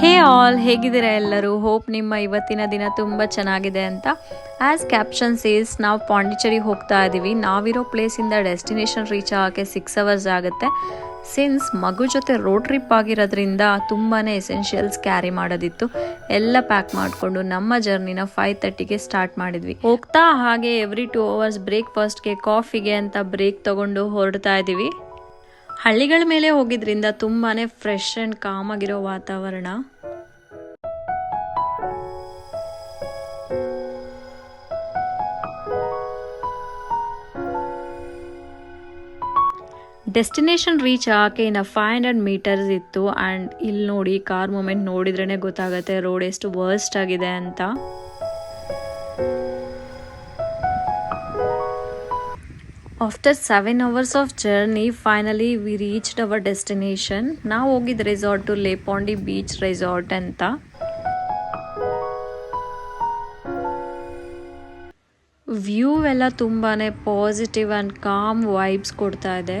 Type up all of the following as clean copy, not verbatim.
ಹೇ all, ಹೇಗಿದ್ದೀರಾ ಎಲ್ಲರೂ? Hope ನಿಮ್ಮ ಇವತ್ತಿನ ದಿನ ತುಂಬ ಚೆನ್ನಾಗಿದೆ ಅಂತ. ಆ್ಯಸ್ ಕ್ಯಾಪ್ಷನ್ ಸೇಸ್, ನಾವು ಪಾಂಡಿಚೇರಿಗೆ ಹೋಗ್ತಾ ಇದ್ದೀವಿ. ನಾವಿರೋ ಪ್ಲೇಸಿಂದ ಡೆಸ್ಟಿನೇಷನ್ ರೀಚ್ ಆಗೋಕ್ಕೆ 6 hours ಆಗುತ್ತೆ. ಸಿನ್ಸ್ ಮಗು ಜೊತೆ ರೋಡ್ ಟ್ರಿಪ್ ಆಗಿರೋದ್ರಿಂದ ತುಂಬಾ ಎಸೆನ್ಷಿಯಲ್ಸ್ ಕ್ಯಾರಿ ಮಾಡೋದಿತ್ತು. ಎಲ್ಲ ಪ್ಯಾಕ್ ಮಾಡಿಕೊಂಡು ನಮ್ಮ ಜರ್ನಿನ 5:30ಗೆ ಸ್ಟಾರ್ಟ್ ಮಾಡಿದ್ವಿ. ಹೋಗ್ತಾ ಹಾಗೆ ಎವ್ರಿ 2 hours ಬ್ರೇಕ್ಫಾಸ್ಟ್ಗೆ, ಕಾಫಿಗೆ ಅಂತ ಬ್ರೇಕ್ ತಗೊಂಡು ಹೊರಡ್ತಾ ಇದ್ದೀವಿ. ಹಳ್ಳಿಗಳ ಮೇಲೆ ಹೋಗಿದ್ರಿಂದ ತುಂಬಾ ಫ್ರೆಶ್ ಆ್ಯಂಡ್ ಕಾಮ್ ಆಗಿರೋ ವಾತಾವರಣ. ಡೆಸ್ಟಿನೇಷನ್ ರೀಚ್ ಆಗೋಕೆ ಇನ್ನು 500 meters ಇತ್ತು. ಆ್ಯಂಡ್ ಇಲ್ಲಿ ನೋಡಿ, ಕಾರ್ ಮೂಮೆಂಟ್ ನೋಡಿದ್ರೇ ಗೊತ್ತಾಗುತ್ತೆ ರೋಡ್ ಎಷ್ಟು ವರ್ಸ್ಟ್ ಆಗಿದೆ ಅಂತ. After 7 hours of journey finally we reached our destination. ನಾವು ಹೋಗಿದ್ದ ರೆಸಾರ್ಟು ಲೇಪಾಂಡಿ ಬೀಚ್ ರೆಸಾರ್ಟ್ ಅಂತ. ವ್ಯೂ ಎಲ್ಲ ತುಂಬಾ ಪಾಸಿಟಿವ್ ಆ್ಯಂಡ್ ಕಾಮ್ ವೈಬ್ಸ್ ಕೊಡ್ತಾ ಇದೆ.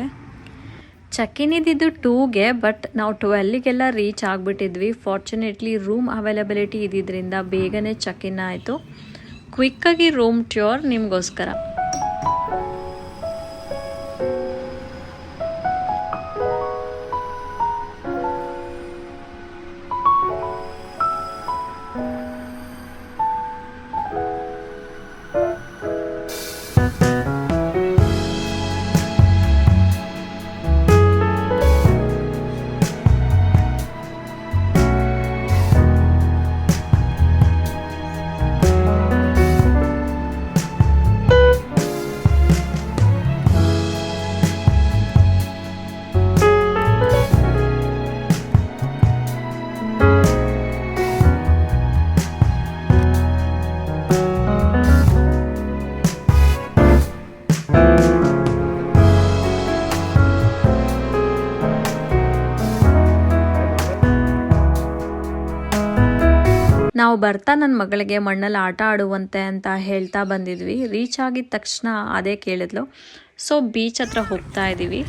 ಚೆಕ್-ಇನ್ ಇದ್ದಿದ್ದು 2ಗೆ, ಬಟ್ ನಾವು 12ಗೆಲ್ಲ ರೀಚ್ ಆಗಿಬಿಟ್ಟಿದ್ವಿ. ಫಾರ್ಚುನೇಟ್ಲಿ ರೂಮ್ ಅವೈಲಬಿಲಿಟಿ ಇದ್ದಿದ್ದರಿಂದ ಬೇಗನೆ ಚೆಕ್-ಇನ್ ಆಯಿತು. ಕ್ವಿಕ್ಕಾಗಿ ರೂಮ್ ಟ್ಯೂರ್ ನಿಮಗೋಸ್ಕರ. ನಾವು ಬರ್ತಾ ನನ್ನ ಮಗಳಿಗೆ ಮಣ್ಣಲ್ಲಿ ಆಟ ಆಡುವಂತೆ ಅಂತ ಹೇಳ್ತಾ ಬಂದಿದ್ವಿ. ರೀಚ್ ಆಗಿದ ತಕ್ಷಣ ಅದೇ ಕೇಳಿದ್ಲು. ಸೊ ಬೀಚ್ ಹತ್ರ ಹೋಗ್ತಾ ಇದ್ದೀವಿ.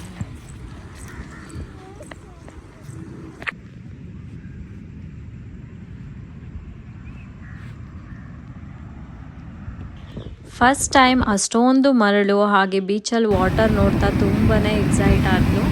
ಫಸ್ಟ್ ಟೈಮ್ ಅಷ್ಟೊಂದು ಮರಳು ಹಾಗೆ ಬೀಚಲ್ಲಿ ವಾಟರ್ ನೋಡ್ತಾ ತುಂಬಾ ಎಕ್ಸೈಟ್ ಆದ್ಲು.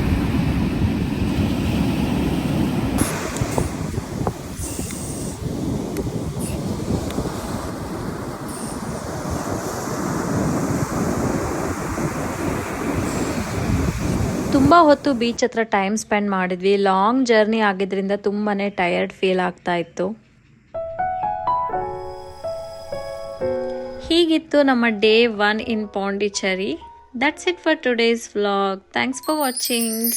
ತುಂಬ ಹೊತ್ತು ಬೀಚ್ ಹತ್ರ ಟೈಮ್ ಸ್ಪೆಂಡ್ ಮಾಡಿದ್ವಿ. ಲಾಂಗ್ ಜರ್ನಿ ಆಗಿದ್ರಿಂದ ತುಂಬಾ ಟಯರ್ಡ್ ಫೀಲ್ ಆಗ್ತಾ ಇತ್ತು. ಹೀಗಿತ್ತು ನಮ್ಮ day 1 in Pondicherry. That's it for today's vlog. Thanks for watching.